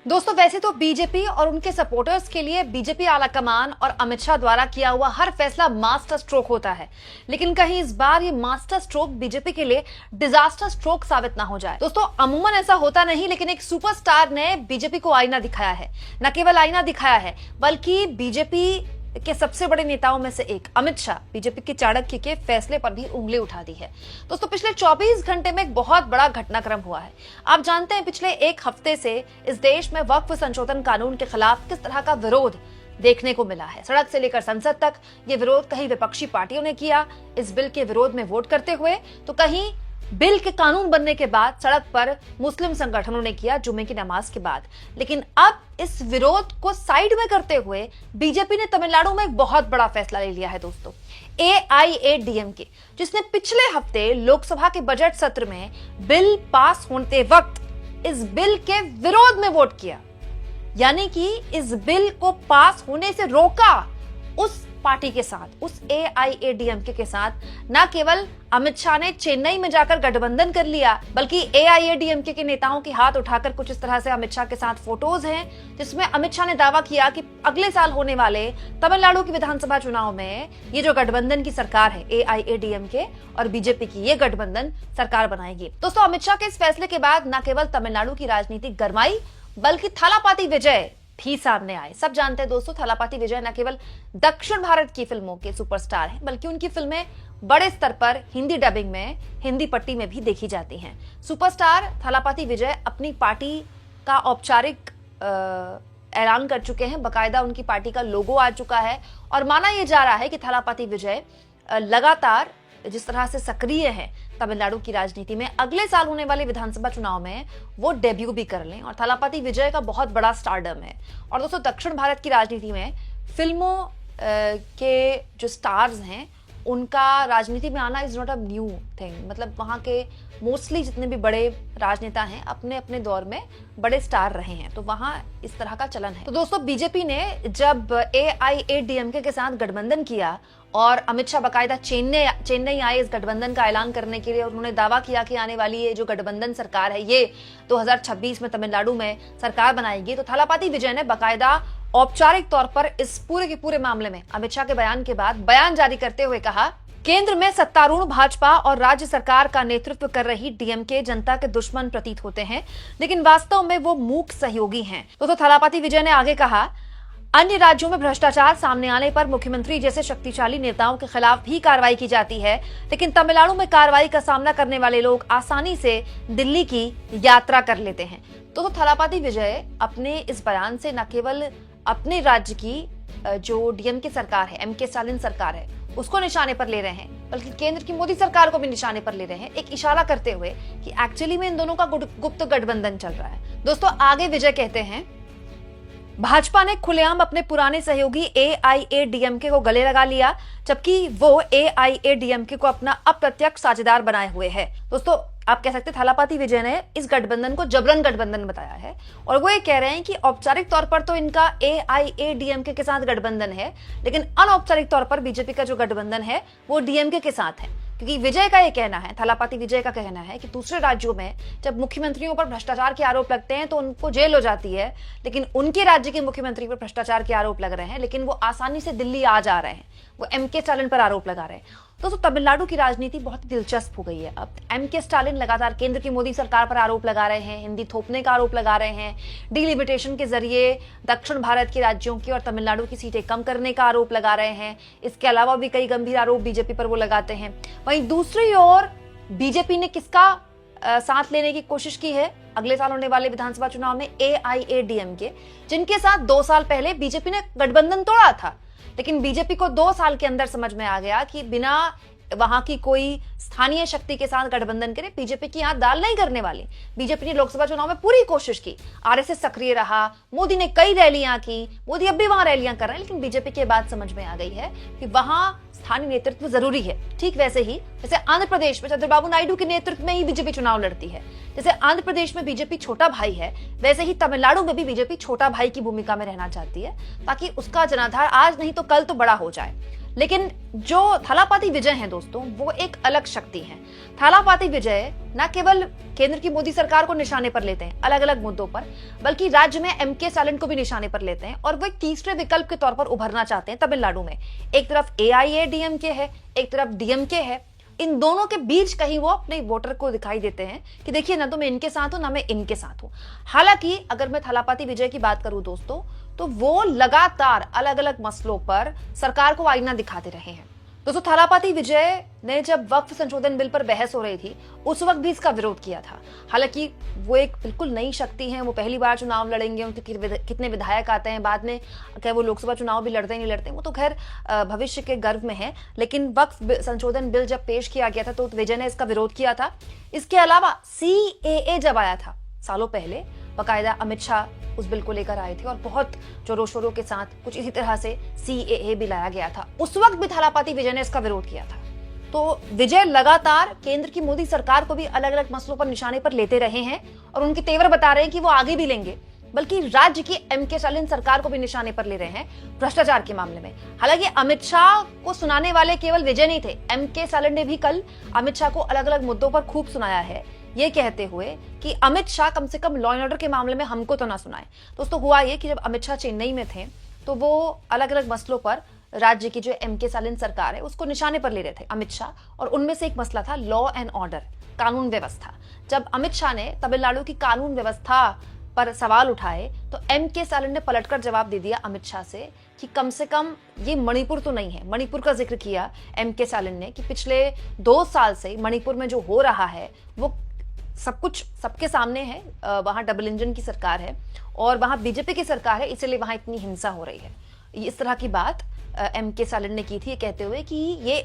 दोस्तों वैसे तो बीजेपी और उनके सपोर्टर्स के लिए बीजेपी आलाकमान और अमित शाह द्वारा किया हुआ हर फैसला मास्टर स्ट्रोक होता है, लेकिन कहीं इस बार ये मास्टर स्ट्रोक बीजेपी के लिए डिजास्टर स्ट्रोक साबित ना हो जाए। दोस्तों अमूमन ऐसा होता नहीं, लेकिन एक सुपरस्टार ने बीजेपी को आईना दिखाया है। न केवल आईना दिखाया है बल्कि बीजेपी के सबसे बड़े नेताओं में से एक अमित शाह बीजेपी के चाणक्य के फैसले पर भी उंगली उठा दी है। दोस्तों पिछले 24 घंटे में एक बहुत बड़ा घटनाक्रम हुआ है। आप जानते हैं पिछले एक हफ्ते से इस देश में वक्फ संशोधन कानून के खिलाफ किस तरह का विरोध देखने को मिला है। सड़क से लेकर संसद तक ये विरोध कहीं विपक्षी पार्टियों ने किया इस बिल के विरोध में वोट करते हुए, तो कहीं बिल के कानून बनने के बाद सड़क पर मुस्लिम संगठनों ने किया जुम्मे की नमाज के बाद। लेकिन अब इस विरोध को साइड में करते हुए बीजेपी ने तमिलनाडु में एक बहुत बड़ा फैसला ले लिया है। दोस्तों एआईएडीएमके, जिसने पिछले हफ्ते लोकसभा के बजट सत्र में बिल पास होते वक्त इस बिल के विरोध में वोट किया, यानी कि इस बिल को पास होने से रोका, उस पार्टी के साथ, उस एआईएडीएमके के साथ न केवल अमित शाह ने चेन्नई में जाकर गठबंधन कर लिया, बल्कि एआईएडीएमके के नेताओं के हाथ उठाकर कुछ इस तरह से अमित शाह के साथ फोटोज हैं, जिसमें अमित शाह ने दावा किया कि अगले साल होने वाले तमिलनाडु की विधानसभा चुनाव में ये जो गठबंधन की सरकार है एआईएडीएमके और बीजेपी की, ये गठबंधन सरकार बनाएगी। दोस्तों अमित शाह के इस फैसले के बाद न केवल तमिलनाडु की राजनीति गरमाई, बल्कि थलापाती विजय भी सामने आए। सब जानते हैं दोस्तों, थलापाती विजय न केवल दक्षिण भारत की फिल्मों के सुपरस्टार हैं, बल्कि उनकी फिल्में बड़े स्तर पर हिंदी डबिंग में, हिंदी पट्टी में भी देखी जाती हैं। सुपरस्टार थलापाती विजय अपनी पार्टी का औपचारिक ऐलान कर चुके हैं, बकायदा उनकी पार्टी का लोगो आ चुका है और माना यह जा रहा है कि थलापाती विजय लगातार जिस तरह से सक्रिय है तमिलनाडु की राजनीति में, अगले साल होने वाले विधानसभा चुनाव में वो डेब्यू भी कर लें। और थलापाती विजय का बहुत बड़ा स्टारडम है। और दोस्तों दक्षिण भारत की राजनीति में फिल्मों के जो स्टार्स हैं उनका राजनीति में आना is not a new thing. मतलब वहां के मोस्टली जितने भी बड़े राजनेता हैं अपने अपने दौर में बड़े स्टार रहे हैं, तो वहां इस तरह का चलन है। तो दोस्तों बीजेपी ने जब एआईएडीएमके के साथ गठबंधन किया और अमित शाह बकायदा चेन्नई आए इस गठबंधन का ऐलान करने के लिए, उन्होंने दावा किया कि आने वाली ये जो गठबंधन सरकार है ये 2026 में तमिलनाडु में सरकार बनाएगी, तो थलापाती विजय ने बकायदा औपचारिक तौर पर इस पूरे के पूरे मामले में अमित शाह के बयान के बाद बयान जारी करते हुए कहा, केंद्र में सत्तारूढ़ भाजपा और राज्य सरकार का नेतृत्व कर रही डीएमके जनता के दुश्मन प्रतीत होते हैं, लेकिन वास्तव में वो मूक सहयोगी हैं। तो थलापाती विजय ने आगे कहा, अन्य राज्यों में भ्रष्टाचार सामने आने पर मुख्यमंत्री जैसे शक्तिशाली नेताओं के खिलाफ भी कार्रवाई की जाती है, लेकिन तमिलनाडु में कार्रवाई का सामना करने वाले लोग आसानी से दिल्ली की यात्रा कर लेते हैं। तो थलापाती विजय अपने इस बयान से न केवल अपने राज्य की जो डीएमके सरकार है, एमके स्टालिन सरकार है, उसको निशाने पर ले रहे हैं, बल्कि केंद्र की मोदी सरकार को भी निशाने पर ले रहे हैं, एक इशारा करते हुए कि एक्चुअली में इन दोनों का गुप्त गठबंधन चल रहा है। दोस्तों आगे विजय कहते हैं, भाजपा ने खुलेआम अपने पुराने सहयोगी एआईएडीएमके को गले लगा लिया, जबकि वो एआईएडीएमके को अपना अप्रत्यक्ष साझेदार बनाए हुए है। दोस्तों आप कह सकते हैं थलापाती विजय ने इस गठबंधन को जबरन गठबंधन बताया है और वो ये कह रहे हैं कि औपचारिक तौर पर तो इनका एआईएडीएमके के साथ गठबंधन है, लेकिन अनौपचारिक तौर पर बीजेपी का जो गठबंधन है वो डीएमके के साथ है। क्योंकि विजय का ये कहना है, थलापाती विजय का कहना है कि दूसरे राज्यों में जब मुख्यमंत्रियों पर भ्रष्टाचार के आरोप लगते हैं तो उनको जेल हो जाती है, लेकिन उनके राज्य के मुख्यमंत्री पर भ्रष्टाचार के आरोप लग रहे हैं, लेकिन वो आसानी से दिल्ली आ जा रहे हैं, वो एमके स्टालिन पर आरोप लगा रहे हैं। दोस्तों तमिलनाडु की राजनीति बहुत दिलचस्प हो गई है। अब एमके स्टालिन लगातार केंद्र की मोदी सरकार पर आरोप लगा रहे हैं, हिंदी थोपने का आरोप लगा रहे हैं, डिलिमिटेशन के जरिए दक्षिण भारत के राज्यों की और तमिलनाडु की सीटें कम करने का आरोप लगा रहे हैं। इसके अलावा भी कई गंभीर आरोप बीजेपी पर वो लगाते हैं। वहीं दूसरी ओर बीजेपी ने किसका साथ लेने की कोशिश की है अगले साल होने वाले विधानसभा चुनाव में? एआईएडीएमके, जिनके साथ 2 साल पहले बीजेपी ने गठबंधन तोड़ा था, लेकिन बीजेपी को 2 साल के अंदर समझ में आ गया कि बिना वहां की कोई स्थानीय शक्ति के साथ गठबंधन करे बीजेपी की यहां दाल नहीं करने वाली। बीजेपी ने लोकसभा चुनाव में पूरी कोशिश की, आरएसएस सक्रिय रहा, मोदी ने कई रैलियां की, मोदी अब भी वहां रैलियां कर रहे हैं, लेकिन बीजेपी के बाद समझ में आ गई है कि वहां स्थानीय नेतृत्व जरूरी है। ठीक वैसे ही जैसे आंध्र प्रदेश में चंद्रबाबू नायडू के नेतृत्व में ही बीजेपी चुनाव लड़ती है, जैसे आंध्र प्रदेश में बीजेपी छोटा भाई है, वैसे ही तमिलनाडु में भी बीजेपी छोटा भाई की भूमिका में रहना चाहती है, ताकि उसका जनाधार आज नहीं तो कल तो बड़ा हो जाए। लेकिन जो थालापाती विजय हैं दोस्तों, वो एक अलग शक्ति है। थालापाती विजय न केवल केंद्र की मोदी सरकार को निशाने पर लेते हैं अलग अलग मुद्दों पर, बल्कि राज्य में एमके स्टालिन को भी निशाने पर लेते हैं और वो एक तीसरे विकल्प के तौर पर उभरना चाहते हैं तमिलनाडु में। एक तरफ एआईएडीएमके है, एक तरफ डीएमके है। इन दोनों के बीच कहीं वो अपने वोटर को दिखाई देते हैं कि देखिए ना तो मैं इनके साथ हूं ना मैं इनके साथ हूं। हालांकि अगर मैं थालापाती विजय की बात करूं दोस्तों, तो वो लगातार अलग अलग मसलों पर सरकार को आईना दिखाते रहे हैं। दोस्तों, थालापाती विजय ने जब वक्फ संशोधन बिल पर बहस हो रही थी उस वक्त भी इसका विरोध किया था। हालांकि वो एक बिल्कुल नई शक्ति है, वो पहली बार चुनाव लड़ेंगे, उनके कितने विधायक आते हैं बाद में, क्या वो लोकसभा चुनाव भी लड़ते नहीं लड़ते, वो तो खैर भविष्य के गर्भ में है। लेकिन वक्फ संशोधन बिल जब पेश किया गया था तो विजय ने इसका विरोध किया था। इसके अलावा सीएए जब आया था सालों पहले, बाकायदा अमित शाह उस बिल को लेकर आए थे और बहुत जोरों शोरों के साथ कुछ इसी तरह से सीएए भी लाया गया था। उस वक्त भी थालापाती विजय ने इसका विरोध किया था। तो विजय लगातार केंद्र की मोदी सरकार को भी अलग अलग मसलों पर निशाने पर लेते रहे हैं और उनके तेवर बता रहे हैं कि वो आगे भी लेंगे, बल्कि राज्य की एमके स्टालिन सरकार को भी निशाने पर ले रहे हैं भ्रष्टाचार के मामले में। हालांकि अमित शाह को सुनाने वाले केवल विजय नहीं थे, एमके स्टालिन ने भी कल अमित शाह को अलग अलग मुद्दों पर खूब सुनाया है, ये कहते हुए कि अमित शाह कम से कम लॉ एंड ऑर्डर के मामले में हमको तो ना सुनाए। दोस्तों, हुआ ये कि जब अमित शाह चेन्नई में थे तो वो अलग अलग मसलों पर राज्य की जो एमके स्टालिन सरकार है उसको निशाने पर ले रहे थे अमित शाह, और उनमें से एक मसला था लॉ एंड ऑर्डर, कानून व्यवस्था। जब अमित शाह ने तमिलनाडु की कानून व्यवस्था पर सवाल उठाए तो एमके स्टालिन ने पलटकर जवाब दे दिया अमित शाह से कि कम से कम ये मणिपुर तो नहीं है। मणिपुर का जिक्र किया एमके स्टालिन ने कि पिछले 2 साल से मणिपुर में जो हो रहा है वो सब कुछ सबके सामने है। वहां डबल इंजन की सरकार है और वहां बीजेपी की सरकार है, इसलिए वहां इतनी हिंसा हो रही है। इस तरह की बात एमके स्टालिन ने की थी, ये कहते हुए कि ये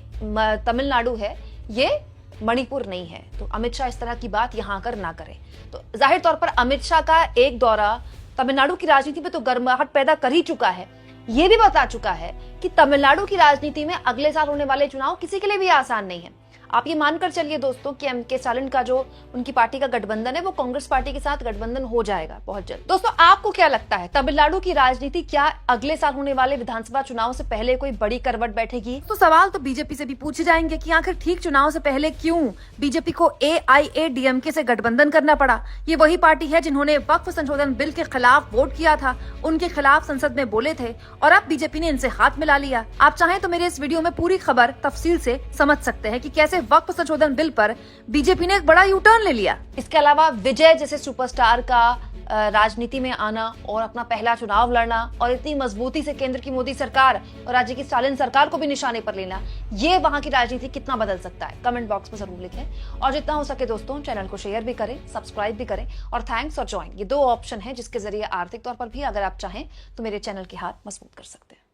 तमिलनाडु है, ये मणिपुर नहीं है। तो अमित शाह इस तरह की बात यहां आकर ना करें। तो जाहिर तौर पर अमित शाह का एक दौरा तमिलनाडु की राजनीति में तो गर्माहट पैदा कर ही चुका है। ये भी बता चुका है कि तमिलनाडु की राजनीति में अगले साल होने वाले चुनाव किसी के लिए भी आसान नहीं है। आप ये मानकर चलिए दोस्तों कि एमके स्टालिन का जो उनकी पार्टी का गठबंधन है वो कांग्रेस पार्टी के साथ गठबंधन हो जाएगा बहुत जल्द। दोस्तों, आपको क्या लगता है, तमिलनाडु की राजनीति क्या अगले साल होने वाले विधानसभा चुनाव से पहले कोई बड़ी करवट बैठेगी? तो सवाल तो बीजेपी से भी पूछे जाएंगे कि आखिर ठीक चुनाव से पहले क्यों बीजेपी को एआईएडीएमके से गठबंधन करना पड़ा। ये वही पार्टी है जिन्होंने वक्फ संशोधन बिल के खिलाफ वोट किया था, उनके खिलाफ संसद में बोले थे और अब बीजेपी ने इनसे हाथ मिला लिया। आप चाहें तो मेरे इस वीडियो में पूरी खबर तफसील से समझ सकते हैं कि कैसे वक्फ संशोधन बिल पर बीजेपी ने एक बड़ा यू टर्न ले लिया। इसके अलावा विजय जैसे सुपरस्टार का राजनीति में आना और अपना पहला चुनाव लड़ना और इतनी मजबूती से केंद्र की मोदी सरकार और राज्य की स्टालिन सरकार को भी निशाने पर लेना, ये वहां की राजनीति कितना बदल सकता है, कमेंट बॉक्स में जरूर लिखें। और जितना हो सके दोस्तों चैनल को शेयर भी करें, सब्सक्राइब भी करें और थैंक्स और ज्वाइन, ये 2 ऑप्शन है जिसके जरिए आर्थिक तौर पर भी अगर आप चाहें तो मेरे चैनल के हाथ मजबूत कर सकते हैं।